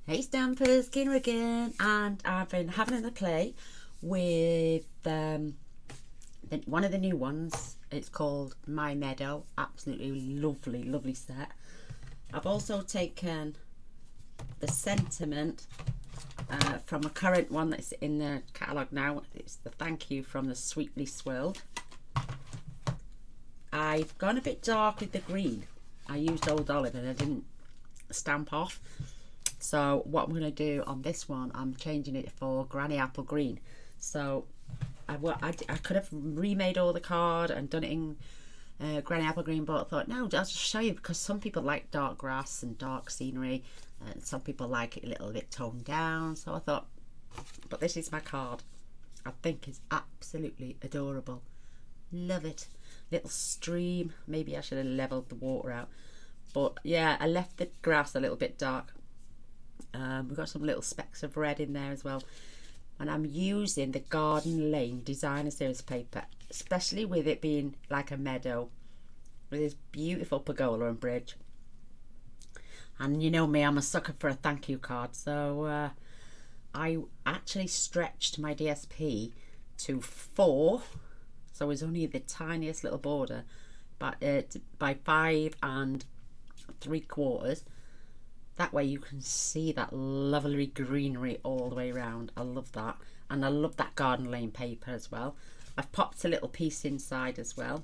Hey Stampers, Gaynor again, and I've been having a play with one of the new ones. It's called My Meadow. Absolutely lovely, lovely set. I've also taken the sentiment from a current one that's in the catalogue now. It's the thank you from the Sweetly Swirled. I've gone a bit dark with the green. I used Old Olive and I didn't stamp off. So what I'm going to do on this one, I'm changing it for Granny Apple Green. So I could have remade all the card and done it in Granny Apple Green, but I thought, no, I'll just show you, because some people like dark grass and dark scenery, and some people like it a little bit toned down. So I thought, but this is my card. I think it's absolutely adorable. Love it. Little stream. Maybe I should have leveled the water out. But yeah, I left the grass a little bit dark. We've got some little specks of red in there as well, and I'm using the Garden Lane Designer Series paper, especially with it being like a meadow with this beautiful pergola and bridge. And you know me, I'm a sucker for a thank you card, so I actually stretched my DSP to 4, so it's only the tiniest little border, but by 5 3/4. That way you can see that lovely greenery all the way around. I love that. And I love that Garden Lane paper as well. I've popped a little piece inside as well.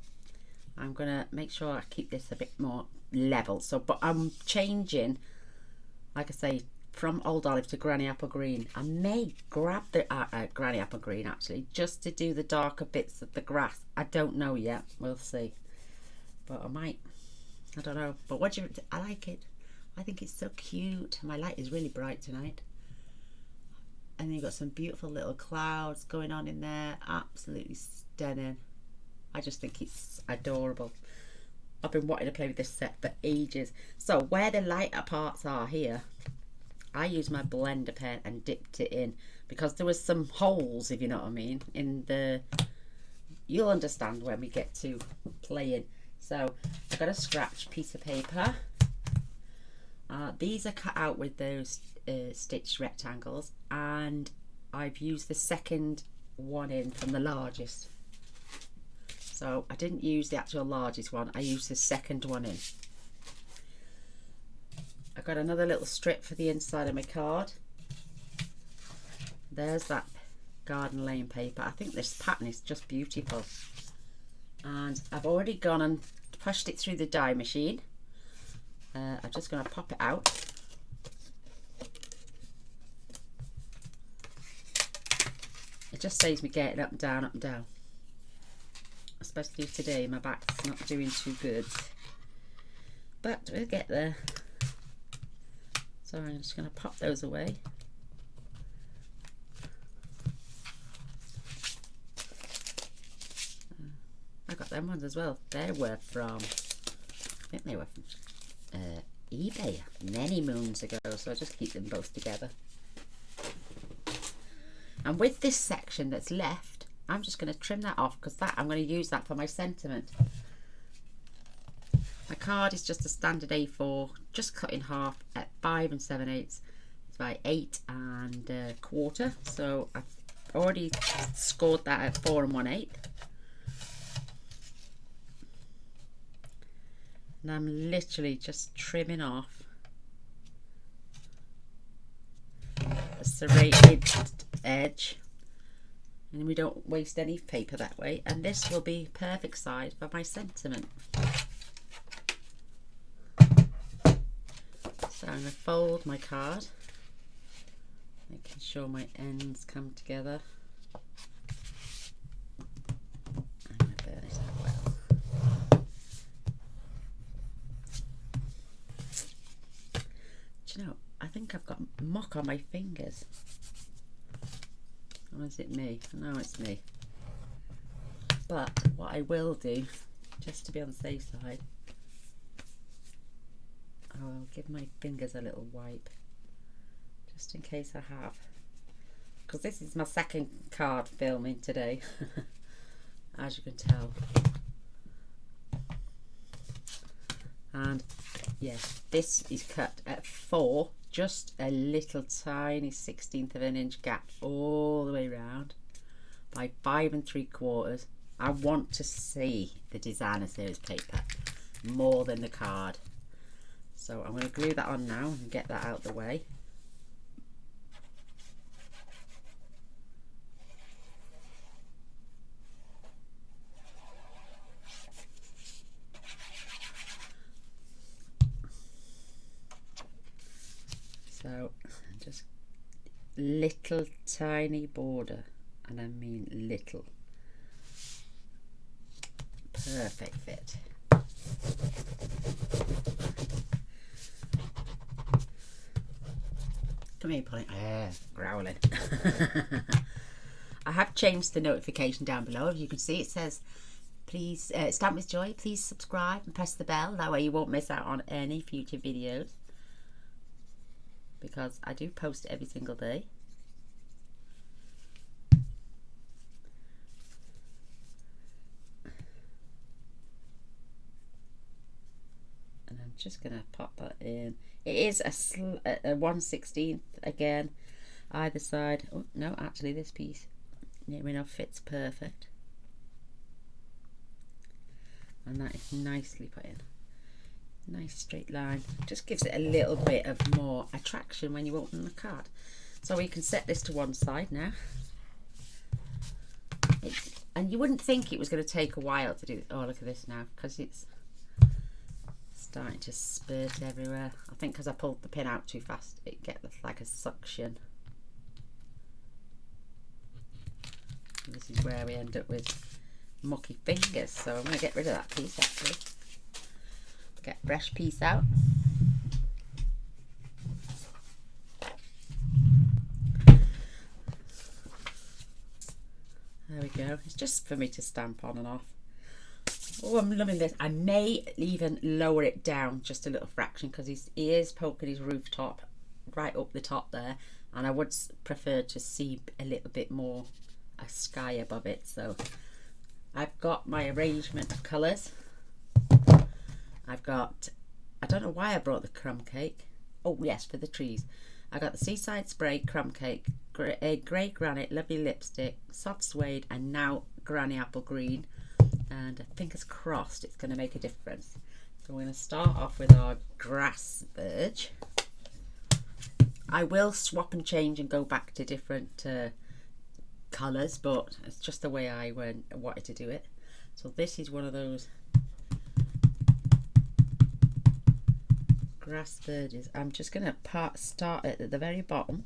I'm going to make sure I keep this a bit more level. But I'm changing, like I say, from Old Olive to Granny Apple Green. I may grab the Granny Apple Green actually, just to do the darker bits of the grass. I don't know yet. We'll see. But I might. I don't know. But what do you... I like it. I think it's so cute. My light is really bright tonight. And then you've got some beautiful little clouds going on in there. Absolutely stunning. I just think it's adorable. I've been wanting to play with this set for ages. So where the lighter parts are here, I used my blender pen and dipped it in, because there was some holes, if you know what I mean, in the... You'll understand when we get to playing. So I've got a scratch piece of paper. These are cut out with those stitched rectangles, and I've used the second one in from the largest. So I didn't use the actual largest one, I used the second one in. I got another little strip for the inside of my card. There's that Garden Lane paper. I think this pattern is just beautiful. And I've already gone and pushed it through the die machine. I'm just going to pop it out. It just saves me getting up and down, up and down. Especially today, my back's not doing too good. But we'll get there. So I'm just going to pop those away. I got them ones as well. They were from, I think they were from eBay many moons ago, so I'll just keep them both together. And with this section that's left, I'm just going to trim that off, because I'm going to use that for my sentiment. My card is just a standard A4, just cut in half at 5 7/8. It's by 8 1/4. So I've already scored that at 4 1/8. And I'm literally just trimming off a serrated edge, and we don't waste any paper that way, and this will be perfect size for my sentiment. So I'm going to fold my card, making sure my ends come together. I'm going to burn it out well. Do you know, I think I've got muck on my fingers. Or is it me? No, it's me. But what I will do, just to be on the safe side, I will give my fingers a little wipe, just in case I have. Because this is my second card filming today, as you can tell. And yes, this is cut at 4 just a little tiny 1/16 of an inch gap all the way around by 5 3/4. I want to see the designer series paper more than the card. So I'm going to glue that on now and get that out of the way. So just little tiny border, and I mean little. Perfect fit. Come here, Polly. Growling. I have changed the notification down below. As you can see, it says, please stamp with joy, please subscribe and press the bell. That way you won't miss out on any future videos, because I do post every single day. And I'm just going to pop that in. It is a 1/16 again, either side. Oh, no, actually this piece near enough fits perfect. And that is nicely put in. Nice straight line. Just gives it a little bit of more attraction when you open the card. So we can set this to one side now. And you wouldn't think it was going to take a while to do. Oh, look at this now, because it's starting to spurt everywhere. I think because I pulled the pin out too fast, it gets like a suction. And this is where we end up with mucky fingers. So I'm going to get rid of that piece actually. Get fresh piece out. There we go. It's just for me to stamp on and off. Oh, I'm loving this. I may even lower it down just a little fraction, because he is poking his rooftop right up the top there, and I would prefer to see a little bit more a sky above it. So I've got my arrangement of colours. I've got, I don't know why I brought the crumb cake. Oh yes, for the trees. I got the Seaside Spray crumb cake, grey granite, lovely lipstick, soft suede, and now granny apple green. And fingers crossed it's going to make a difference. So we're going to start off with our grass verge. I will swap and change and go back to different colours, but it's just the way I wanted to do it. So this is one of those grass verges. I'm just going to start it at the very bottom,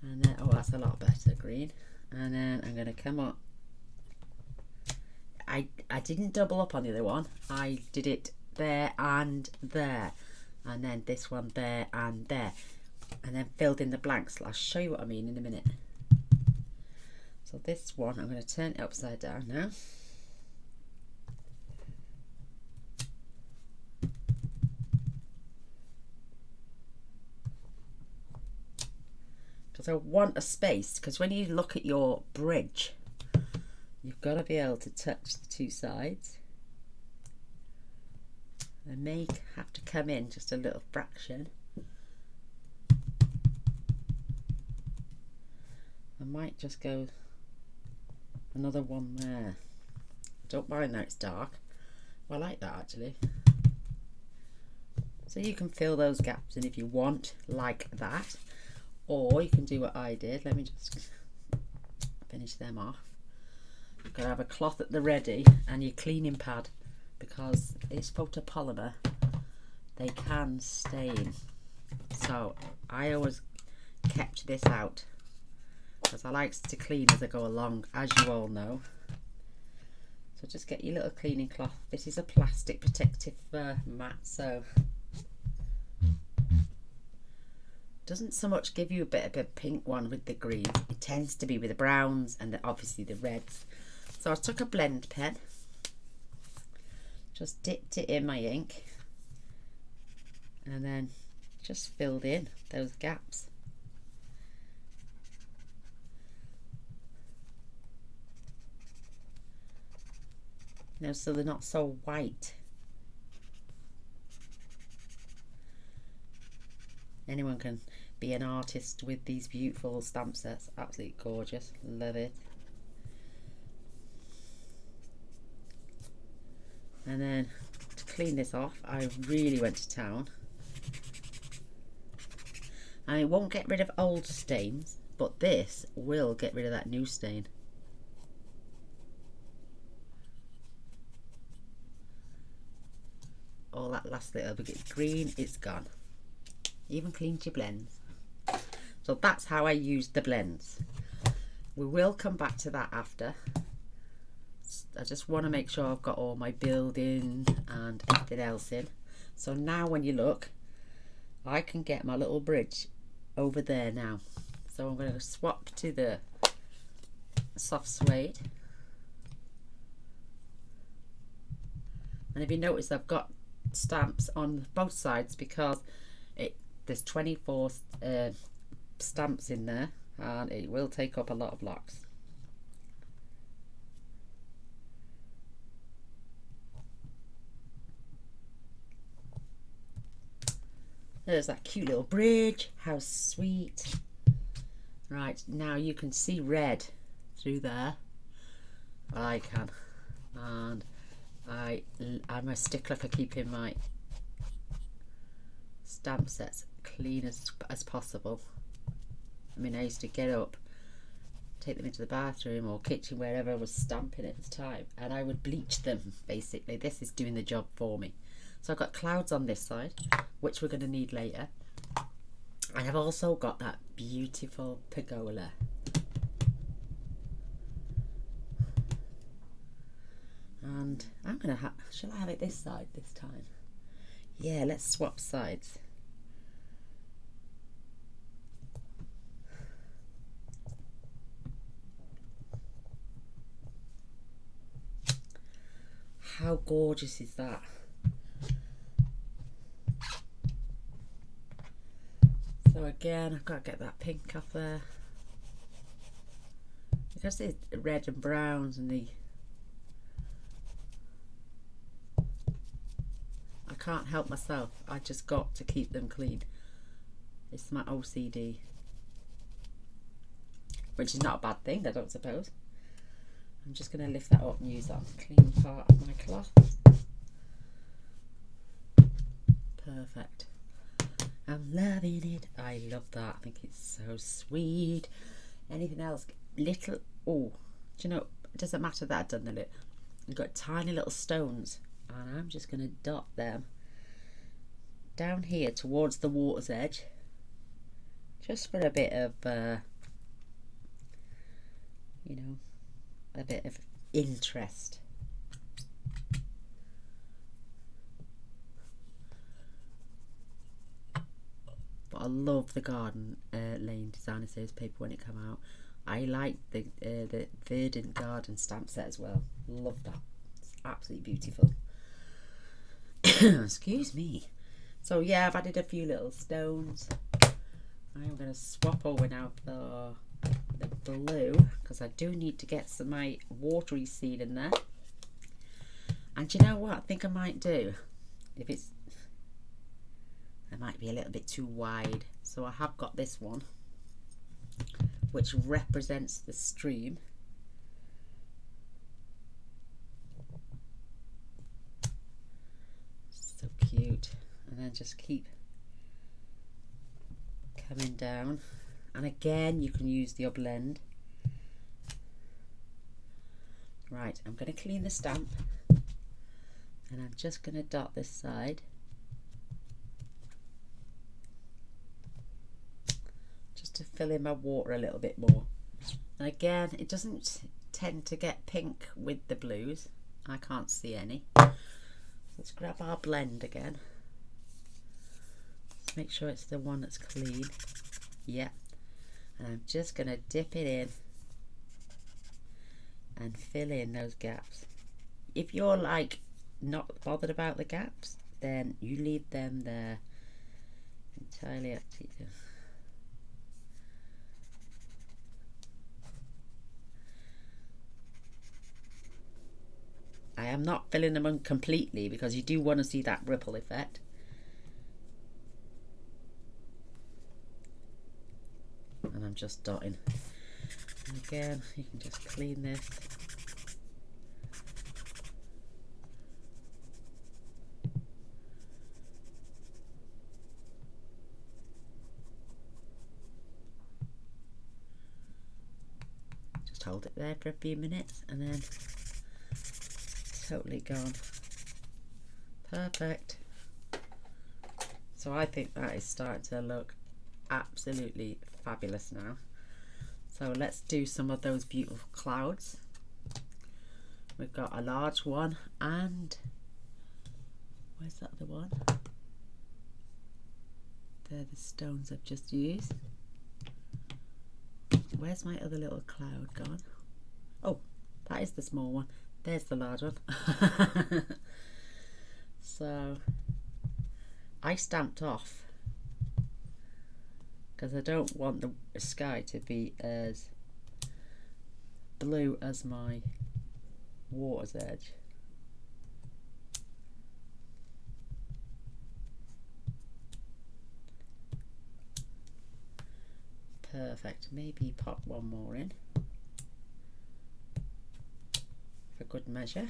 and then, oh, that's a lot better green. And then I'm going to come up. I didn't double up on the other one. I did it there and there, and then this one there and there, and then filled in the blanks. I'll show you what I mean in a minute. So this one, I'm going to turn it upside down now. Because I want a space, because when you look at your bridge, you've got to be able to touch the two sides. I may have to come in just a little fraction. I might just go another one there. Don't mind that it's dark. Well, I like that actually. So you can fill those gaps in if you want, like that. Or you can do what I did. Let me just finish them off. You've got to have a cloth at the ready and your cleaning pad, because it's photopolymer. They can stain. So I always kept this out, because I like to clean as I go along, as you all know. So just get your little cleaning cloth. This is a plastic protective mat, so doesn't so much give you a bit of a pink one with the green. It tends to be with the browns and obviously the reds. So I took a blend pen, just dipped it in my ink, and then just filled in those gaps. You know, so they're not so white. Anyone can be an artist with these beautiful stamp sets. Absolutely gorgeous. Love it. And then to clean this off, I really went to town. And it won't get rid of old stains, but this will get rid of that new stain. All that last little bit of green, it's gone. Even cleaned your blends. So that's how I use the blends. We will come back to that after. I just want to make sure I've got all my building and everything else in. So now when you look, I can get my little bridge over there now. So I'm going to swap to the soft suede. And if you notice, I've got stamps on both sides because there's 24 stamps in there, and it will take up a lot of blocks. There's that cute little bridge. How sweet. Right, now you can see red through there. I can. And I'm a stickler for keeping my stamp sets clean as possible. I mean, I used to get up, take them into the bathroom or kitchen, wherever I was stamping at the time, and I would bleach them, basically. This is doing the job for me. So I've got clouds on this side, which we're going to need later. And I've also got that beautiful pergola. And I'm going to shall I have it this side this time? Yeah, let's swap sides. How gorgeous is that? So again, I've got to get that pink off there. Because it's red and browns and I can't help myself. I just got to keep them clean. It's my OCD. Which is not a bad thing, I don't suppose. I'm just going to lift that up and use that clean part of my cloth. Perfect. I'm loving it. I love that. I think it's so sweet. Anything else? Little, oh, do you know, it doesn't matter that I've done the lip. I've got tiny little stones, and I'm just going to dot them down here towards the water's edge, just for a bit of, you know, a bit of interest. But I love the Garden Lane Designer Series paper when it came out. I like the Verdant Garden stamp set as well. Love that. It's absolutely beautiful. Excuse me. So yeah, I've added a few little stones. I'm going to swap over now for the blue, because I do need to get some my watery seed in there. And you know what I think I might do? If it might be a little bit too wide, so I have got this one which represents the stream. So cute. And then just keep coming down, and again you can use your blend. Right, I'm going to clean the stamp, and I'm just going to dot this side. Just to fill in my water a little bit more. And again, it doesn't tend to get pink with the blues. I can't see any. Let's grab our blend again. Let's make sure it's the one that's clean. Yeah. And I'm just going to dip it in and fill in those gaps. If you're like not bothered about the gaps, then you leave them there. Entirely up to you. I am not filling them in completely because you do want to see that ripple effect. I'm just dotting. And again, you can just clean this. Just hold it there for a few minutes and then totally gone. Perfect. So I think that is starting to look absolutely fabulous now. So let's do some of those beautiful clouds. We've got a large one, and where's that other one? They're the stones I've just used. Where's my other little cloud gone? Oh, that is the small one. There's the large one. So I stamped off because I don't want the sky to be as blue as my water's edge. Perfect. Maybe pop one more in for good measure.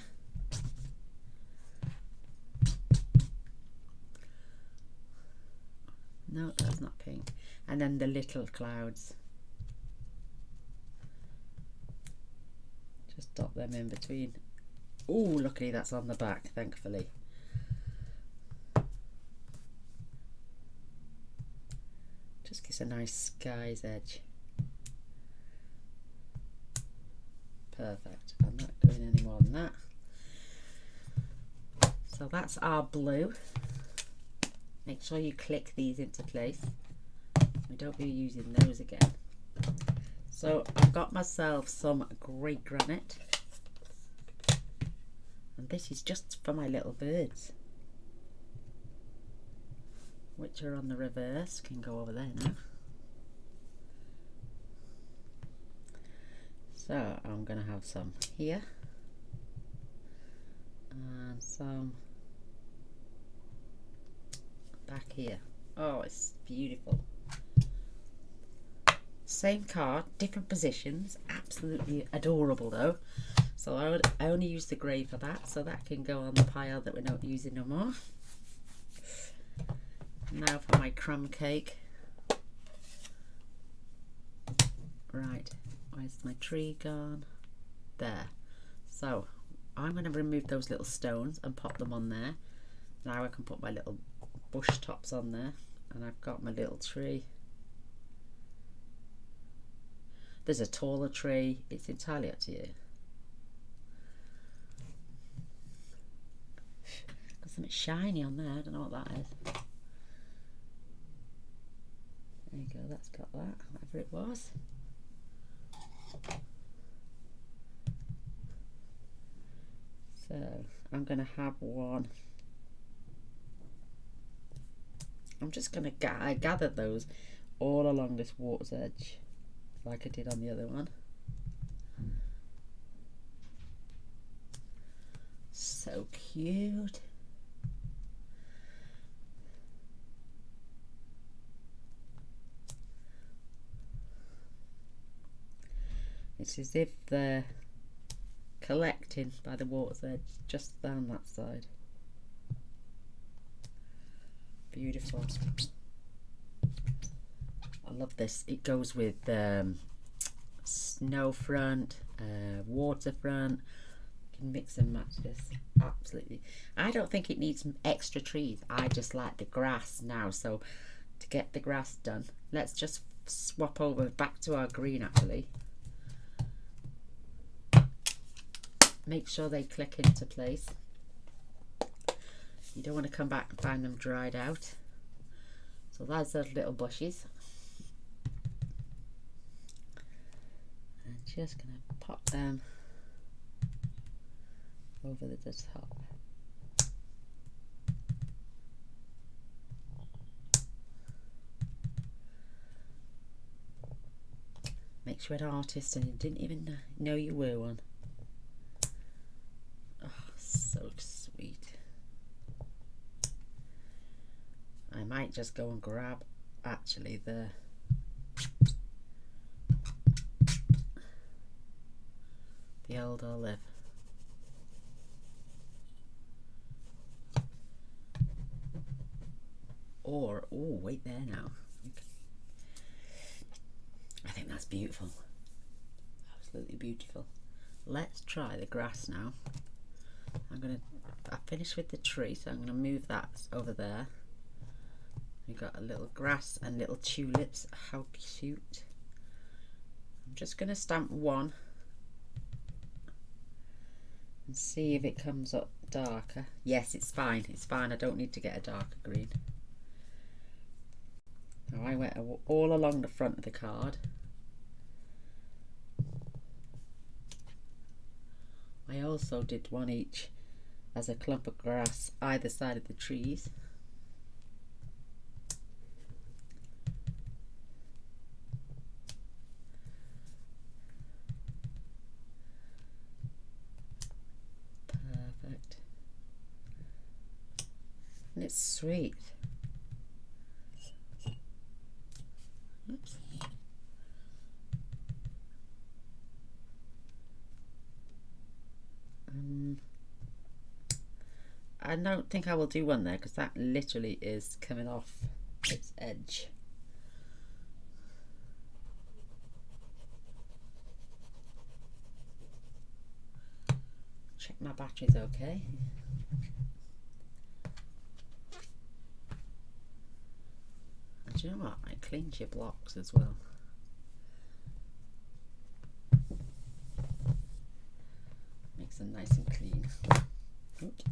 No, that's not pink. And then the little clouds. Just dot them in between. Oh, luckily that's on the back, thankfully. Just gives a nice sky's edge. Perfect. I'm not going any more than that. So that's our blue. Make sure you click these into place. We don't be using those again. So I've got myself some grey granite. And this is just for my little birds, which are on the reverse. Can go over there now. So I'm going to have some here. And some back here. Oh, it's beautiful. Same card, different positions. Absolutely adorable though. So I only use the grey for that, so that can go on the pile that we're not using no more. Now for my crumb cake. Right, where's my tree gone? There. So I'm going to remove those little stones and pop them on there. Now I can put my little bush tops on there, and I've got my little tree. There's a taller tree. It's entirely up to you. Got something shiny on there. I don't know what that is. There you go. That's got that. Whatever it was. So I'm going to have one. I'm just going to gather those all along this water's edge, like I did on the other one. So cute. It's as if they're collecting by the water's edge, just down that side. Beautiful. I love this. It goes with snow front, waterfront. You can mix and match this. Absolutely. I don't think it needs extra trees. I just like the grass now. So to get the grass done, let's just swap over back to our green actually. Make sure they click into place. You don't want to come back and find them dried out. So there's those little bushes. And just going to pop them over the top. Makes you an artist and you didn't even know you were one. Oh, so sweet. I might just go and grab actually the the old olive. Or, oh, wait there now. I think that's beautiful. Absolutely beautiful. Let's try the grass now. I finished with the tree, so I'm gonna move that over there. We've got a little grass and little tulips. How cute. I'm just gonna stamp one and see if it comes up darker. Yes, it's fine. It's fine. I don't need to get a darker green. Now I went all along the front of the card. I also did one each as a clump of grass either side of the trees. Perfect. And it's sweet. Oops. I don't think I will do one there because that literally is coming off its edge. Check my battery's okay. And do you know what? It cleans your blocks as well. Makes them nice and clean. Oops.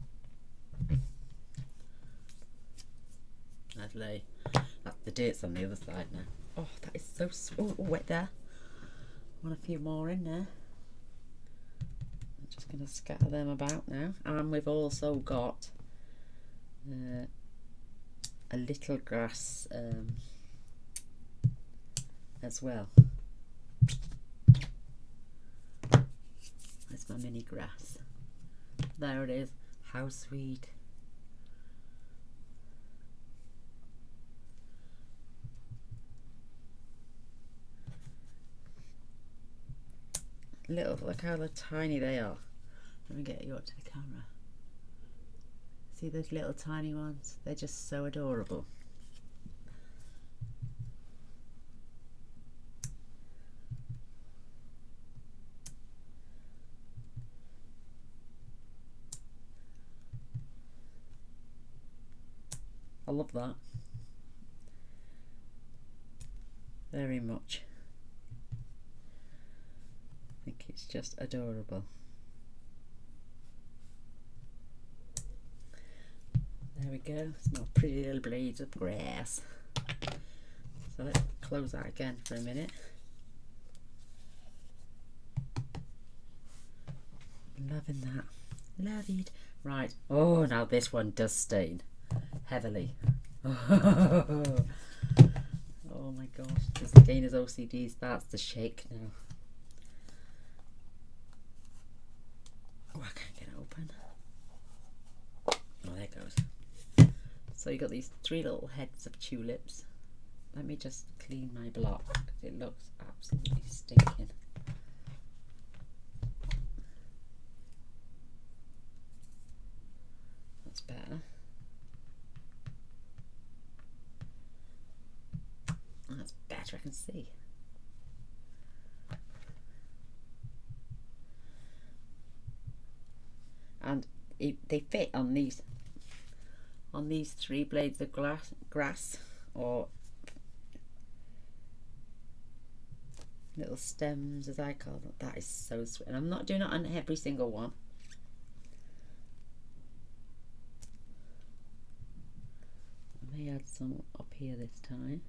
Lovely. The dirt's on the other side now. Oh, that is so sweet. Oh, wet there. Want a few more in there. I'm just going to scatter them about now. And we've also got a little grass as well. That's my mini grass. There it is. How sweet. Look how tiny they are. Let me get you up to the camera. See those little tiny ones? They're just so adorable. I love that very much. I think it's just adorable. There we go. It's my pretty little blades of grass. So let's close that again for a minute. Loving that. Love it. Right. Oh, now this one does stain heavily. Oh my gosh. This Dana's OCD starts to shake now. Oh, I can't get it open. Oh, there it goes. So you got these three little heads of tulips. Let me just clean my block because it looks absolutely stinking. That's better. That's better, I can see. And they fit on these three blades of grass or little stems as I call them. That is so sweet. And I'm not doing it on every single one. I may add some up here this time.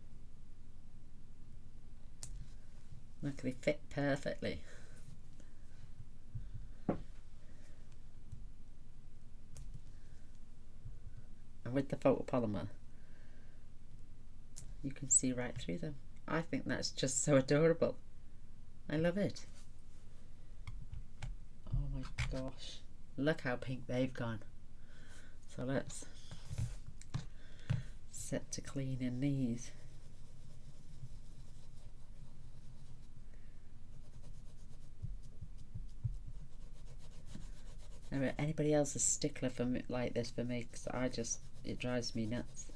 Look, they fit perfectly. And with the photopolymer, you can see right through them. I think that's just so adorable. I love it. Oh my gosh. Look how pink they've gone. So let's set to clean in these. Anybody else a stickler for me like this for me? Because it drives me nuts.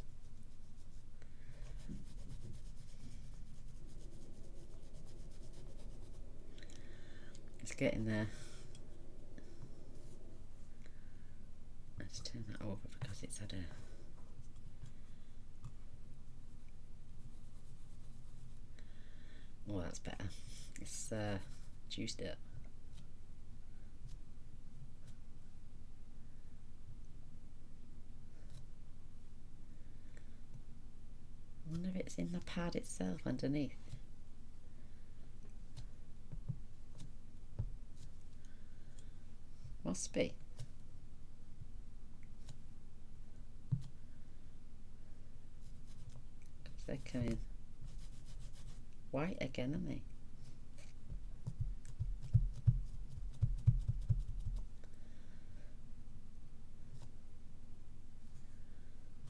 It's getting there. Let's turn that over because it's had a... Oh, that's better. It's juiced it. I wonder if it's in the pad itself underneath. Must be. Because they're coming white again, aren't they?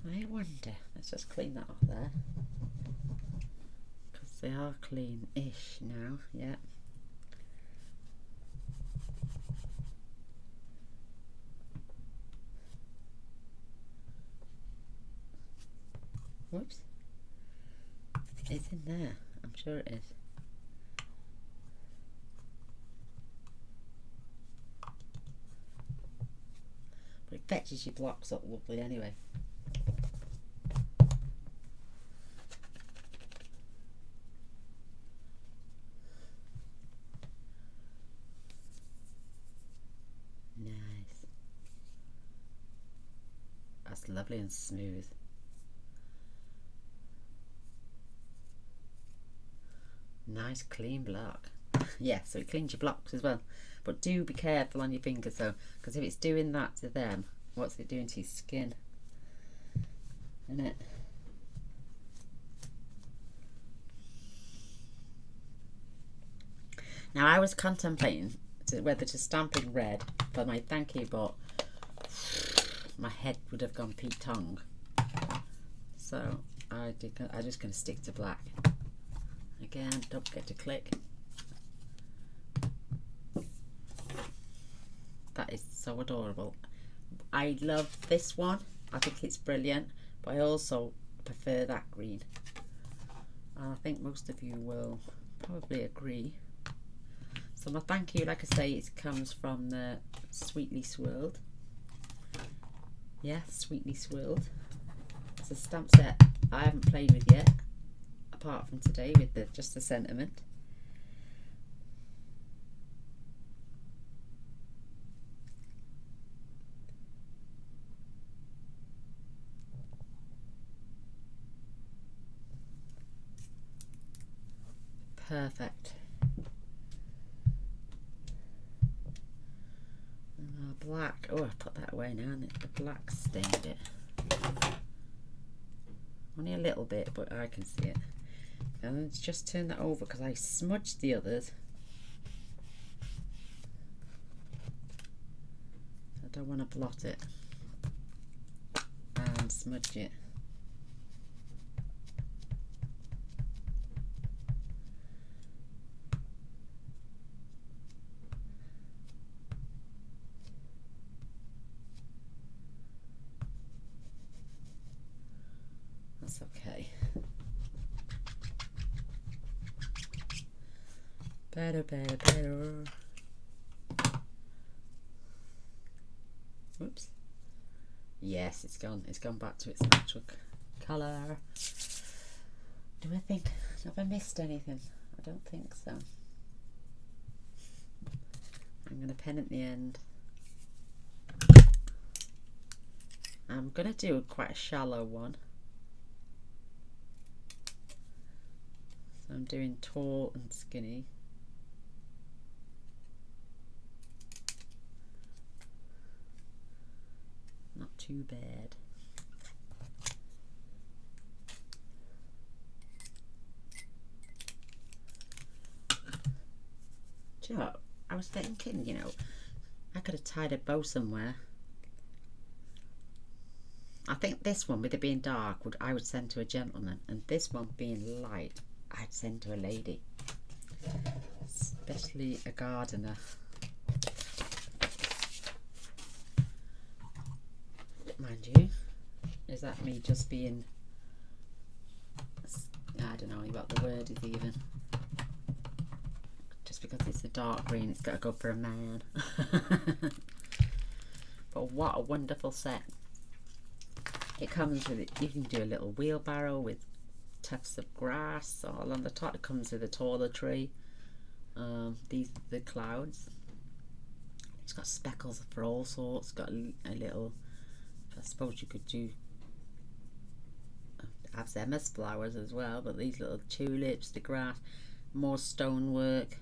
I wonder, let's just clean that off there, because they are clean-ish now, yeah. Whoops. It's in there, I'm sure it is. But it fetches your blocks up lovely anyway. Nice. That's lovely and smooth. Nice clean block. Yeah, so it cleans your blocks as well. But do be careful on your fingers though, because if it's doing that to them, what's it doing to your skin? Isn't it? Now I was contemplating whether to stamp in red for my thank you, but my head would have gone Pete Tong. So I'm just going to stick to black. Again, don't forget to click. That is so adorable. I love this one. I think it's brilliant, but I also prefer that green. And I think most of you will probably agree. So my thank you, like I say, it comes from the Sweetly Swirled. Yeah, Sweetly Swirled. It's a stamp set I haven't played with yet, apart from today with just the sentiment. Perfect. And our black, oh, I put that away now, and the black stained it. Only a little bit, but I can see it. And let's just turn that over because I smudged the others. I don't want to blot it and smudge it. That's okay. Better, better, better. Whoops. Yes, it's gone. It's gone back to its natural colour. Do I think, have I missed anything? I don't think so. I'm going to pen at the end. I'm going to do quite a shallow one. So I'm doing tall and skinny. Not too bad. Do you know what? I was thinking, you know, I could have tied a bow somewhere. I think this one, with it being dark, I would send to a gentleman, and this one being light, I'd send to a lady, especially a gardener. it, mind you. Is that me just being, I don't know what the word is even. Just because it's a dark green, it's got to go for a man. But what a wonderful set. It comes with, you can do a little wheelbarrow with tufts of grass all on the top. It comes with a taller tree. These are the clouds. It's got speckles for all sorts. Got a little, I suppose you could do, have them as flowers as well, but these little tulips, the grass, more stonework,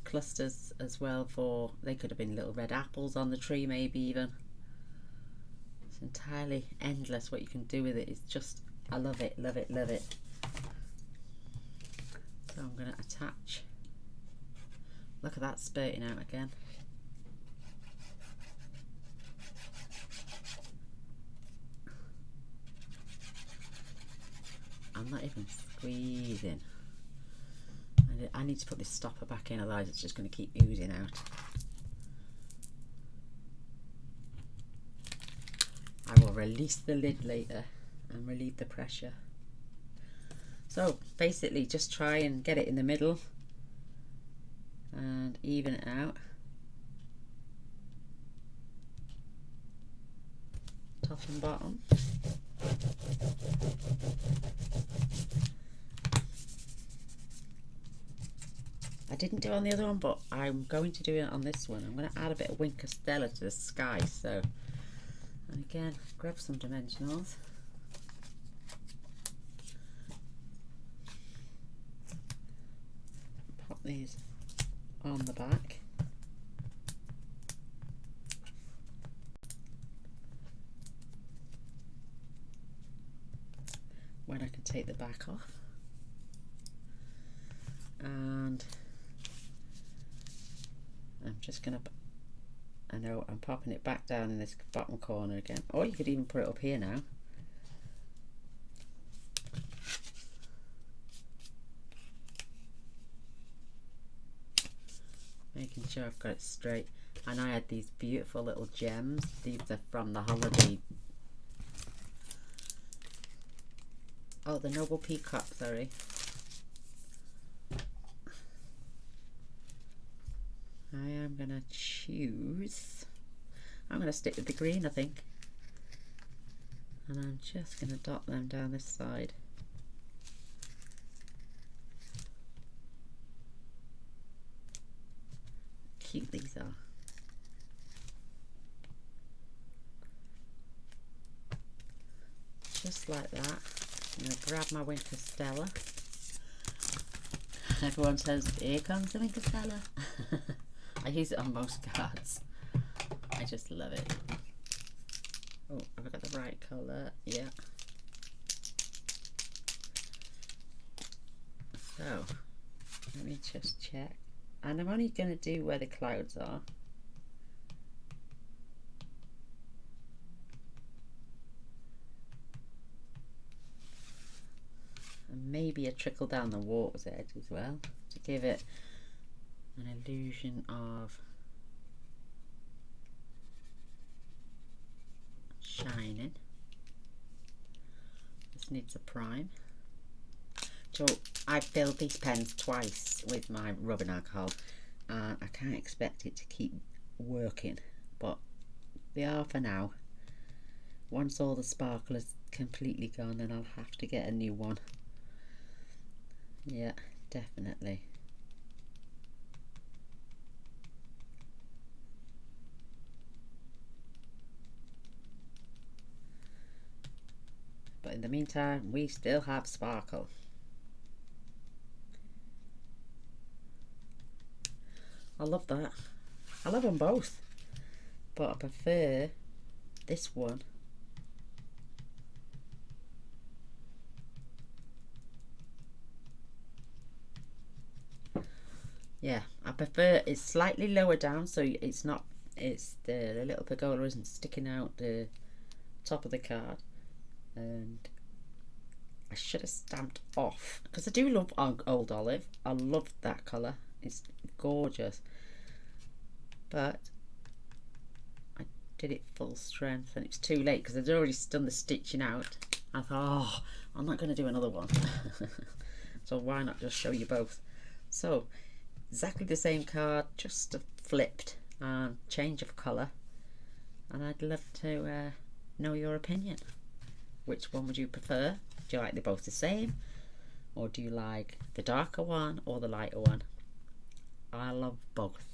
clusters as well for, they could have been little red apples on the tree maybe even. It's entirely endless what you can do with it. It's just, I love it, love it, love it. So I'm going to attach, look at that spurting out again. I'm not even squeezing. I need to put this stopper back in, otherwise it's just going to keep oozing out. I will release the lid later and relieve the pressure. So basically just try and get it in the middle and even it out. Top and bottom. I didn't do it on the other one, but I'm going to do it on this one. I'm going to add a bit of Winker Stella to the sky. So, and again, grab some dimensionals. Pop these on the back. When I can take the back off. And I'm just gonna, I know I'm popping it back down in this bottom corner again, or you could even put it up here now. Making sure I've got it straight. And I had these beautiful little gems. These are from the holiday, oh, the Noble Peacock, sorry. I am going to choose, I'm going to stick with the green I think, and I'm just going to dot them down this side. Cute these are. Just like that. I'm going to grab my Winker Stella. Everyone says, here comes the Winker Stella. I use it on most cards. I just love it. Oh, have I got the right colour? Yeah. So, let me just check. And I'm only going to do where the clouds are. And maybe a trickle down the water's edge as well, to give it an illusion of shining. This needs a prime. So I filled these pens twice with my rubbing alcohol, and I can't expect it to keep working, but they are for now. Once all the sparkle is completely gone, then I'll have to get a new one. Yeah, definitely. But in the meantime, we still have sparkle. I love that. I love them both, but I prefer this one. Yeah, I prefer it's slightly lower down, so it's not, it's the little pergola isn't sticking out the top of the card. And I should have stamped off, because I do love Old Olive. I love that colour. It's gorgeous. But I did it full strength, and it's too late because I'd already done the stitching out. I thought, oh, I'm not going to do another one. So why not just show you both? So exactly the same card, just flipped and change of colour. And I'd love to know your opinion. Which one would you prefer? Do you like them both the same? Or do you like the darker one or the lighter one? I love both.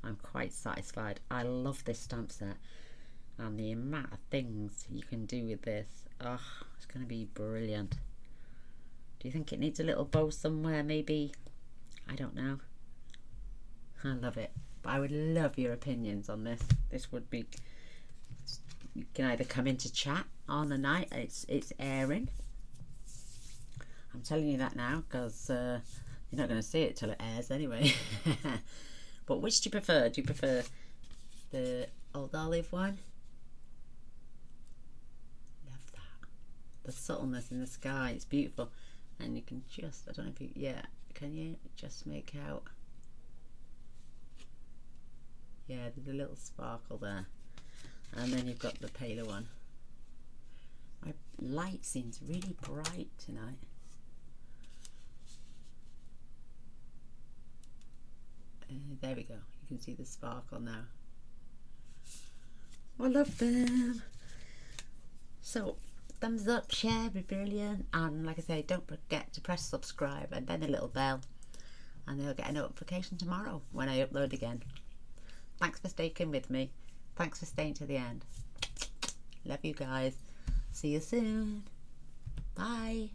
I'm quite satisfied. I love this stamp set. And the amount of things you can do with this. Oh, it's going to be brilliant. Do you think it needs a little bow somewhere maybe? I don't know. I love it. But I would love your opinions on this. This would be... You can either come in to chat on the night it's airing. I'm telling you that now because you're not going to see it till it airs anyway. But which do you prefer? Do you prefer the old olive one? Love that. The subtleness in the sky, it's beautiful. And you can just, I don't know if you, yeah, can you just make out? Yeah, there's a little sparkle there. And then you've got the paler one. My light seems really bright tonight. There we go. You can see the sparkle now. I love them. So, thumbs up, share, be brilliant. And like I say, don't forget to press subscribe and then the little bell. And you'll get a notification tomorrow when I upload again. Thanks for sticking with me. Thanks for staying to the end. Love you guys. See you soon. Bye.